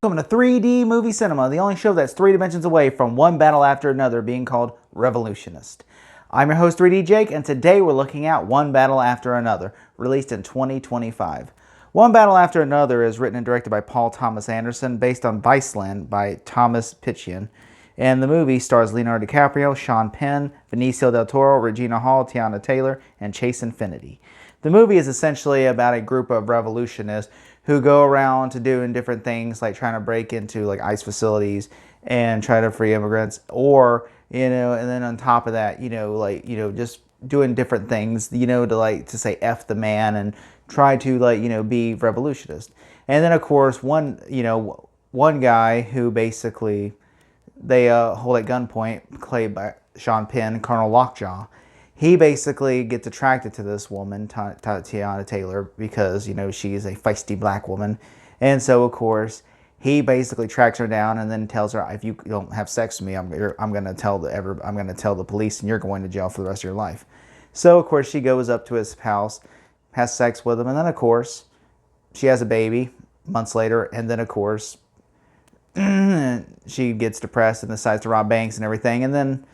Welcome to 3D Movie Cinema, the only show that's 3 dimensions away from one battle after another being called Revolutionist. I'm your host 3D Jake, and today we're looking at One Battle After Another, released in 2025. One Battle After Another is written and directed by Paul Thomas Anderson, based on Viceland by Thomas Pynchon. And the movie stars Leonardo DiCaprio, Sean Penn, Benicio del Toro, Regina Hall, Tiana Taylor, and Chase Infinity. The movie is essentially about a group of revolutionists who go around to doing different things, like trying to break into like ICE facilities and try to free immigrants, or and then on top of that, just doing different things, to say F the man and try to be revolutionist. And then of course one guy who basically they hold at gunpoint, played by Sean Penn, Colonel Lockjaw. He basically gets attracted to this woman, Tiana Taylor, because she's a feisty black woman, and so of course he basically tracks her down and then tells her, if you don't have sex with me, I'm going to tell the police, and you're going to jail for the rest of your life. So of course she goes up to his house, has sex with him, and then of course she has a baby months later, and then of course she gets depressed and decides to rob banks and everything, and then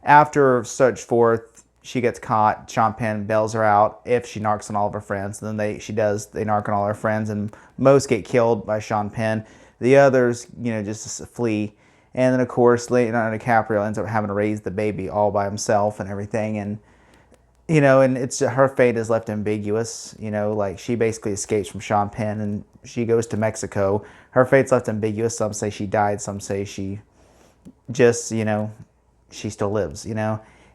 after such forth, she gets caught. Sean Penn bails her out if she narcs on all of her friends. And then they narc on all her friends, and most get killed by Sean Penn. The others, just flee. And then of course Leonardo DiCaprio ends up having to raise the baby all by himself and everything. And and it's her fate is left ambiguous. Like she basically escapes from Sean Penn and she goes to Mexico. Her fate's left ambiguous. Some say she died. Some say she just she still lives.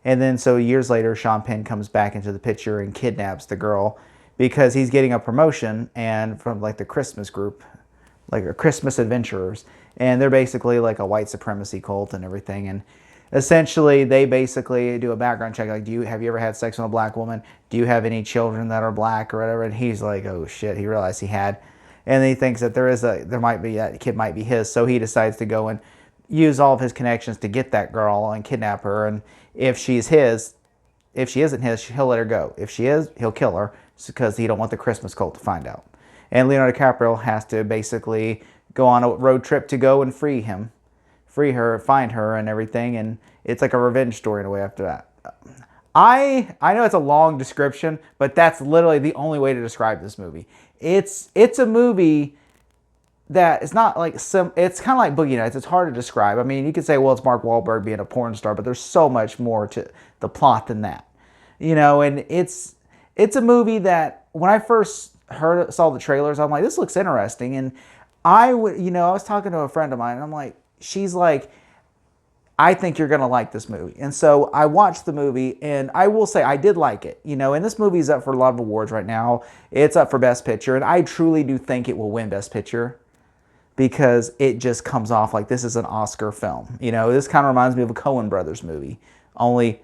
And then so years later, Sean Penn comes back into the picture and kidnaps the girl because he's getting a promotion and from like the Christmas group, like a Christmas adventurers. And they're basically like a white supremacy cult and everything. And essentially they basically do a background check. Like, have you ever had sex with a black woman? Do you have any children that are black or whatever? And he's like, oh shit, he realized he had. And he thinks that that kid might be his. So he decides to go and use all of his connections to get that girl and kidnap her. And if she isn't his, he'll let her go. If she is, he'll kill her because he don't want the Christmas cult to find out. And Leonardo DiCaprio has to basically go on a road trip to go and free her, find her and everything. And it's like a revenge story in a way after that. I know it's a long description, but that's literally the only way to describe this movie. It's a movie that it's not like it's kind of like Boogie Nights. It's hard to describe. I mean, you could say, well, it's Mark Wahlberg being a porn star, but there's so much more to the plot than that, And it's a movie that when I first saw the trailers, I'm like, this looks interesting, and I was talking to a friend of mine, and I'm like, she's like, I think you're gonna like this movie, and so I watched the movie, and I will say I did like it, And this movie is up for a lot of awards right now. It's up for Best Picture, and I truly do think it will win Best Picture, because it just comes off like this is an Oscar film. This kind of reminds me of a Coen Brothers movie. Only,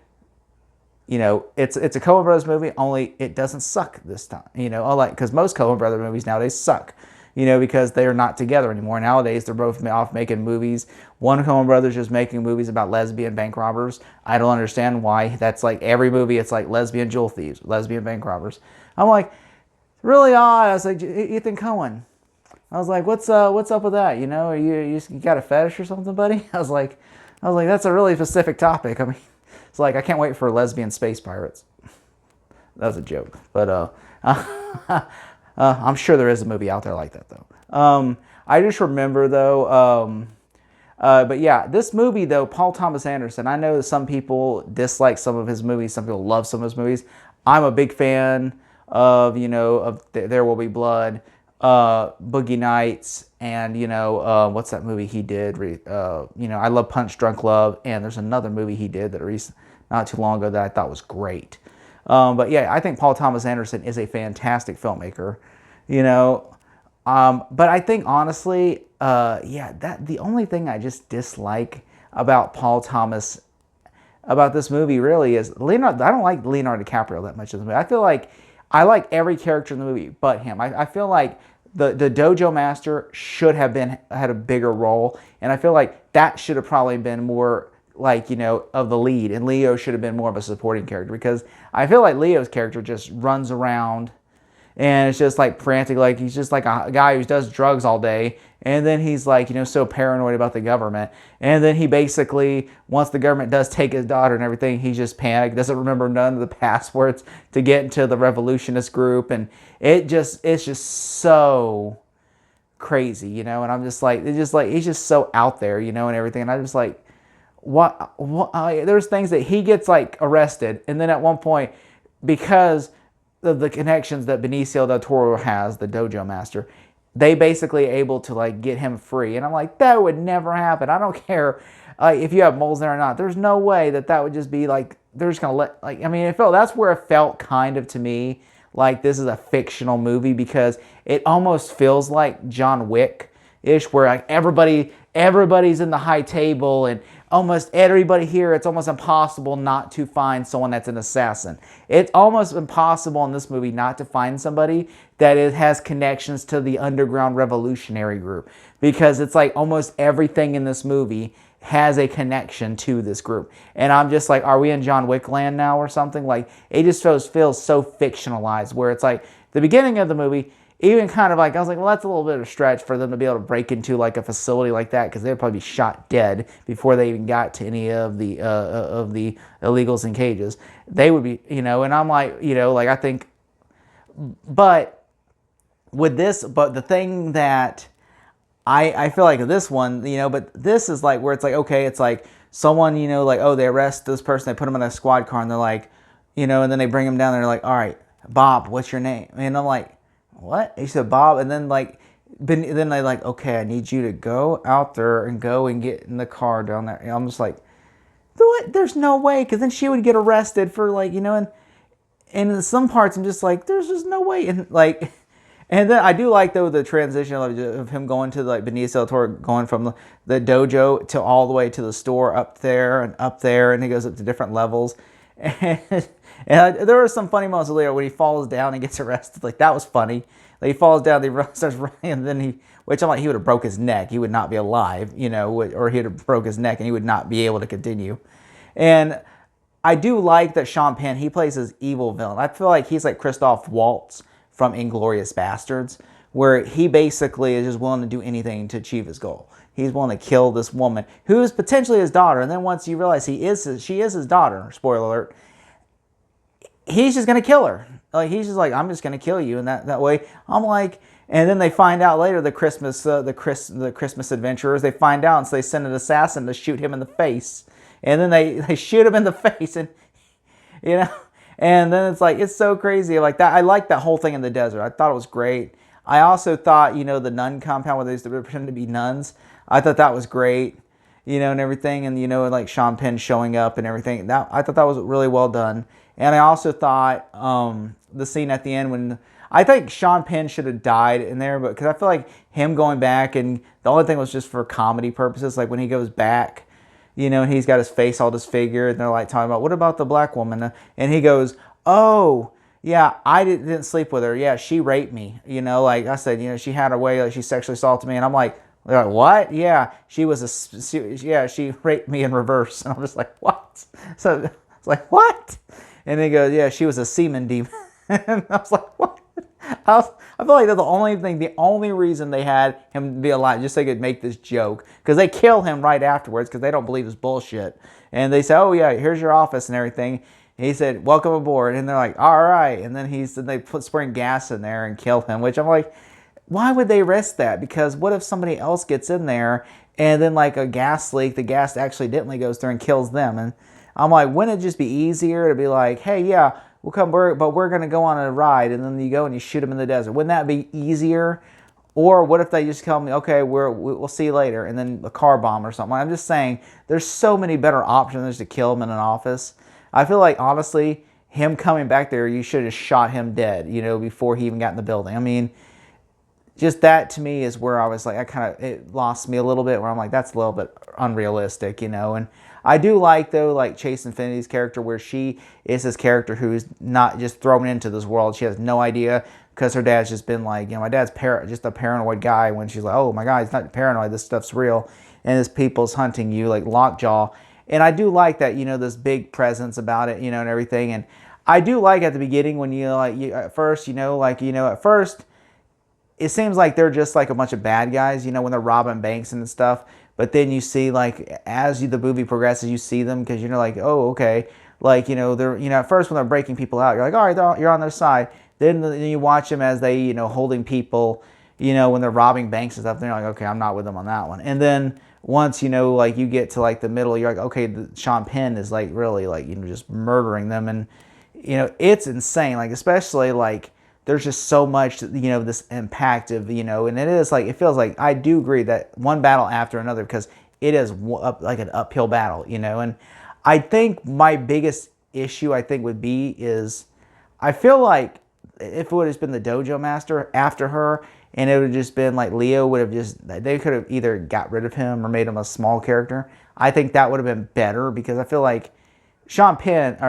it's a Coen Brothers movie, only it doesn't suck this time. Because most Coen Brothers movies nowadays suck. Because they are not together anymore. Nowadays, they're both off making movies. One Coen Brothers is making movies about lesbian bank robbers. I don't understand why. That's like every movie, it's like lesbian jewel thieves, lesbian bank robbers. I'm like, really odd. I was like, Ethan Coen. I was like, what's up with that? You got a fetish or something, buddy? I was like, that's a really specific topic. I mean, it's like I can't wait for lesbian space pirates. That was a joke, but I'm sure there is a movie out there like that though. I just remember though, but yeah, this movie though, Paul Thomas Anderson. I know that some people dislike some of his movies. Some people love some of his movies. I'm a big fan of of There Will Be Blood. Boogie Nights, and what's that movie he did? I love Punch Drunk Love, and there's another movie he did that not too long ago that I thought was great. But yeah, I think Paul Thomas Anderson is a fantastic filmmaker. But I think honestly, that the only thing I just dislike about about this movie really is Leonardo. I don't like Leonardo DiCaprio that much in the movie. I feel like I like every character in the movie but him. I feel like the dojo master should have had a bigger role, and I feel like that should have probably been more like of the lead, and Leo should have been more of a supporting character, because I feel like Leo's character just runs around and it's just like frantic, like he's just like a guy who does drugs all day, and then he's like, so paranoid about the government, and then he basically, once the government does take his daughter and everything, he's just panicked, doesn't remember none of the passwords to get into the revolutionist group, and it's just so crazy, and I'm just like, it's just like he's just so out there, and everything, and I'm just like, what there's things that he gets like arrested, and then at one point, because of the connections that Benicio del Toro has, the dojo master, they basically able to like get him free, and I'm like, that would never happen. I don't care if you have moles there or not. There's no way that would just be like they're just gonna let, like, I mean, that's where it felt kind of to me like this is a fictional movie, because it almost feels like John Wick ish, where like everybody's in the high table, and almost everybody here, it's almost impossible not to find someone that's an assassin. It's almost impossible in this movie not to find somebody that has connections to the underground revolutionary group, because it's like almost everything in this movie has a connection to this group. And I'm just like, are we in John Wick land now or something? Like, it just feels so fictionalized, where it's like the beginning of the movie, even kind of like, I was like, well, that's a little bit of a stretch for them to be able to break into like a facility like that, because they'd probably be shot dead before they even got to any of the illegals in cages. They would be, and I'm like, like I think, but the thing that I feel like this one, but this is like where it's like, okay, it's like someone, like, oh, they arrest this person, they put them in a squad car, and they're like, and then they bring them down, and they're like, all right, Bob, what's your name? And I'm like, what? He said Bob, and then then they like, okay, I need you to go out there and go and get in the car down there. And I'm just like, what? There's no way, because then she would get arrested for like, and in some parts I'm just like, there's just no way, and like, and then I do like though the transition of him going to like Benicio del Toro, going from the dojo to all the way to the store up there, and he goes up to different levels. And there were some funny moments later when he falls down and gets arrested. Like, that was funny. Like, he falls down, he starts running, and then which I'm like, he would have broke his neck. He would not be alive, or he would have broke his neck and he would not be able to continue. And I do like that Sean Penn, he plays his evil villain. I feel like he's like Christoph Waltz from Inglourious Bastards, where he basically is just willing to do anything to achieve his goal. He's willing to kill this woman who is potentially his daughter, and then once you realize she is his daughter, spoiler alert, he's just gonna kill her. Like, he's just like, I'm just gonna kill you, and that way, I'm like, and then they find out later, the Christmas adventurers, they find out, and so they send an assassin to shoot him in the face, and then they shoot him in the face, and and then it's like, it's so crazy like that. I like that whole thing in the desert. I thought it was great. I also thought, the nun compound where they used to pretend to be nuns, I thought that was great, and everything, and like Sean Penn showing up and everything. I thought that was really well done. And I also thought the scene at the end when I think Sean Penn should have died in there, but because I feel like him going back, and the only thing was just for comedy purposes, like when he goes back, and he's got his face all disfigured, and they're like talking about, what about the black woman? And he goes, oh, yeah, I didn't sleep with her. Yeah, she raped me. Like I said, she had her way, like she sexually assaulted me, and I'm like, they're like, what? Yeah, she raped me in reverse, and I'm just like, what? So it's like, what? And he goes, yeah, she was a semen demon. And I was like, what? I feel like that's the only reason they had him be alive, just so they could make this joke. Because they kill him right afterwards because they don't believe his bullshit. And they say, oh yeah, here's your office and everything. And he said, welcome aboard. And they're like, all right. And then they put spraying gas in there and kill him, which I'm like, why would they risk that? Because what if somebody else gets in there and then like a gas leak, the gas accidentally goes through and kills them? And I'm like, wouldn't it just be easier to be like, hey, yeah, we'll come, but we're going to go on a ride, and then you go and you shoot them in the desert. Wouldn't that be easier? Or what if they just tell me, okay, we'll see you later, and then a car bomb or something? I'm just saying, there's so many better options than just to kill him in an office. I feel like, honestly, him coming back there, you should have shot him dead, before he even got in the building. I mean, just that to me is where I was like, it lost me a little bit, where I'm like, that's a little bit unrealistic, and I do like, though, like Chase Infinity's character, where she is this character who's not just thrown into this world. She has no idea, because her dad's just been like, my dad's just a paranoid guy, when she's like, oh my God, he's not paranoid, this stuff's real, and this people's hunting you, like Lockjaw. And I do like that, this big presence about it, and everything. And I do like at the beginning when you like you at first, at first it seems like they're just like a bunch of bad guys, when they're robbing banks and stuff. But then you see like as the movie progresses, you see them because you're like, oh, okay, like they're at first when they're breaking people out, you're like, all right, you're on their side. Then you watch them as they holding people, when they're robbing banks and stuff. Then you're like, okay, I'm not with them on that one. And then once like you get to like the middle, you're like, okay, Sean Penn is like really like just murdering them, and it's insane. Like especially like there's just so much, this impact of, and it is like, it feels like, I do agree that one battle after another, because it is like an uphill battle, and I think my biggest issue, I think, would be is, I feel like if it would have been the Dojo Master after her, and it would have just been like Leo would have they could have either got rid of him or made him a small character. I think that would have been better, because I feel like Benicio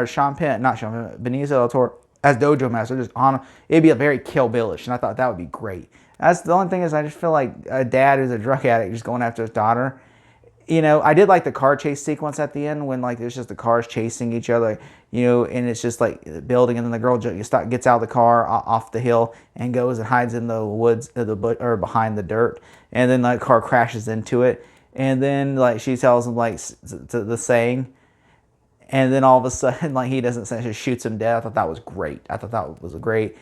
del Toro as Dojo Master, just on, it'd be a very Kill Bill-ish, and I thought that would be great. That's the only thing is I just feel like a dad who's a drug addict just going after his daughter. I did like the car chase sequence at the end when like there's just the cars chasing each other, and it's just like building, and then the girl gets out of the car off the hill and goes and hides in the woods or behind the dirt, and then the car crashes into it, and then like she tells him like the saying. And then all of a sudden, like he doesn't say, just shoots him dead. I thought that was great. I thought that was great.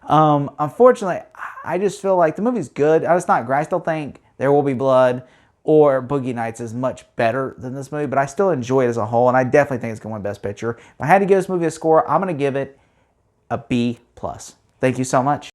Unfortunately, I just feel like the movie's good. It's not great. I still think There Will Be Blood or Boogie Nights is much better than this movie, but I still enjoy it as a whole, and I definitely think it's going to win Best Picture. If I had to give this movie a score, I'm going to give it a B+. Thank you so much.